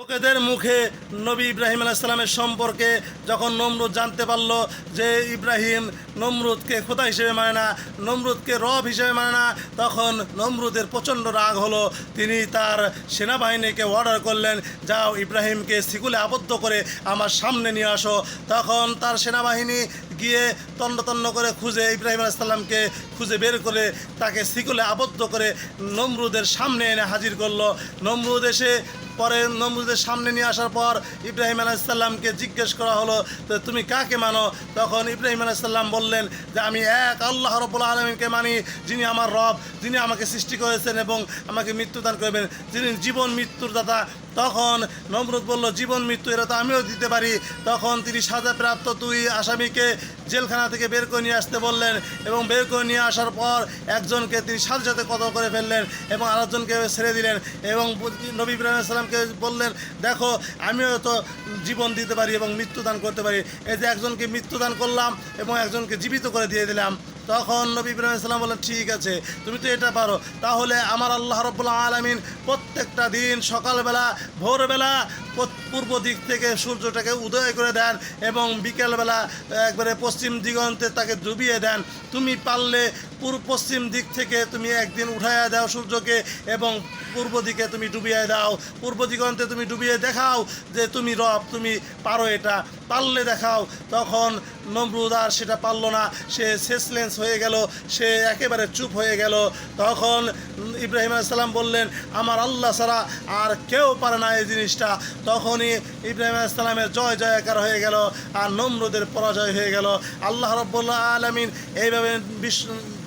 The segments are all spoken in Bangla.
লোকেদের মুখে নবী ইব্রাহিম আলাইহিস সালামের সম্পর্কে যখন নমরুদ জানতে পারল যে ইব্রাহিম নমরুদকে খোদা হিসেবে মানে না, নমরুদকে রব হিসেবে মানে না, তখন নমরুদের প্রচণ্ড রাগ হলো। তিনি তার সেনাবাহিনীকে অর্ডার করলেন, যাও ইব্রাহিমকে শিকলে আবদ্ধ করে আমার সামনে নিয়ে আসো। তখন তার সেনাবাহিনী গিয়ে তন্ন করে খুঁজে ইব্রাহিম আলাইহিস সালামকে খুঁজে বের করে তাকে শিকলে আবদ্ধ করে নমরুদের সামনে এনে হাজির করলো। নমরুদ এসে পরে নমরুদের সামনে নিয়ে আসার পর ইব্রাহিম আলাইহিস সালামকে জিজ্ঞেস করা হলো, তো তুমি কাকে মানো? তখন ইব্রাহিম আলাইহিস সালাম বললেন যে আমি এক আল্লাহ রাব্বুল আলামিনকে মানি, যিনি আমার রব, যিনি আমাকে সৃষ্টি করেছেন এবং আমাকে মৃত্যুদান করবেন, যিনি জীবন মৃত্যুর দাতা। তখন নমরুদ বলল, জীবন মৃত্যু এরা তো আমিও দিতে পারি। তখন তিনি সাজাপ্রাপ্ত দুই আসামিকে জেলখানা থেকে বের করে নিয়ে আসতে বললেন এবং বের করে নিয়ে আসার পর একজনকে তিনি সাথে সাথে কতল করে ফেললেন এবং আরেকজনকে ছেড়ে দিলেন এবং নবী ইব্রাহিম আলাইহিস সালামকে বললেন, দেখো আমিও তো জীবন দিতে পারি এবং মৃত্যুদান করতে পারি, এই যে একজনকে মৃত্যুদান করলাম এবং একজনকে জীবিত করে দিয়ে দিলাম। তখন নবী ইব্রাহিম আলাইহিস সালাম বললেন, ঠিক আছে, তুমি তো এটা পারো, তাহলে আমার আল্লাহ রাব্বুল আলামিন প্রত্যেকটা দিন সকালবেলা ভোরবেলা পূর্ব দিক থেকে সূর্যটাকে উদয় করে দেন এবং বিকেলবেলা একবারে পশ্চিম দিগন্তে তাকে ডুবিয়ে দেন। তুমি পারলে পশ্চিম দিক থেকে তুমি একদিন উঠাইয়া দাও সূর্যকে এবং পূর্ব দিকে তুমি ডুবিয়ে দাও, পূর্ব দিগন্তে তুমি ডুবিয়ে দেখাও যে তুমি রব, তুমি পারো, এটা পারলে দেখাও। তখন নমরুদ আর সেটা পারল না, সে সেসলেন্স হয়ে গেল, সে একেবারে চুপ হয়ে গেল। তখন ইব্রাহিম আলাইহিস সালাম বললেন, আমার আল্লাহ ছাড়া আর কেউ পারে না এই জিনিসটা। তখনই ইব্রাহিম আলাইহিস সালামের জয় জয়কার হয়ে গেল আর নমরুদের পরাজয় হয়ে গেল। আল্লাহ রাব্বুল আলামিন এইভাবে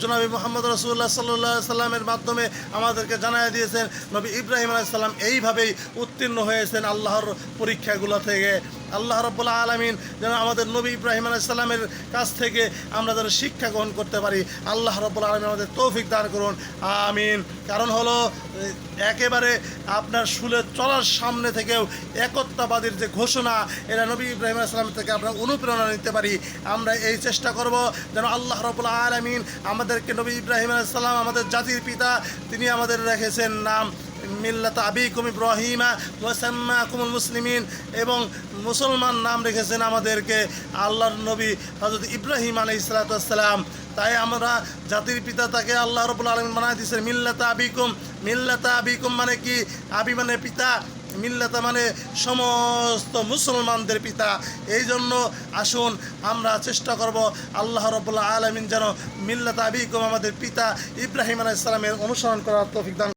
জনাবি মুহাম্মদ রাসূলুল্লাহ সাল্লাল্লাহু আলাইহি সাল্লামের মাধ্যমে আমাদেরকে জানায় দিয়েছেন নবী ইব্রাহিম আলাইহিস সালাম এইভাবেই উত্তীর্ণ হয়েছেন আল্লাহর পরীক্ষাগুলো থেকে। আল্লাহ রাব্বুল আলামিন যেন আমাদের নবী ইব্রাহিম আলাইহিস সালামের কাছ থেকে আমরা যেন শিক্ষা গ্রহণ করতে পারি। আল্লাহ রাব্বুল আলামিন আমাদের তৌফিক দান করুন, আমিন। কারণ হলো একেবারে আপনার শুলে চলার সামনে থেকেও একত্ববাদীর যে ঘোষণা, এরা নবী ইব্রাহিম আলাইহিস সালাম থেকে আমরা অনুপ্রেরণা নিতে পারি। আমরা এই চেষ্টা করব যেন আল্লাহ রাব্বুল আলামিন আমাদেরকে, নবী ইব্রাহিম আলাইহিস সালাম আমাদের জাতির পিতা, তিনি আমাদের রেখেছেন নাম মিল্লাত আবিকুম ইব্রাহিমা ওয়া সাম্মাকুমুল মুসলিমিন, এবং মুসলমান নাম রেখেছেন আমাদেরকে আল্লাহর নবী হযরত ইব্রাহিম আলাইহিস সালাতু ওয়াস সালাম। তাই আমরা জাতির পিতা তাকে আল্লাহ রাব্বুল আলামিন বানায় দিয়েছেন মিল্লাত আবিকুম। মিল্লাত আবিকুম মানে কি? আবি মানে পিতা, মিল্লাতা মানে সমস্ত মুসলমানদের পিতা। এই জন্য আসুন আমরা চেষ্টা করব আল্লাহ রাব্বুল আলামিন যেন মিল্লাত আবিকুম আমাদের পিতা ইব্রাহিম আলাইহিস সালামের অনুসরণ করার তৌফিক দান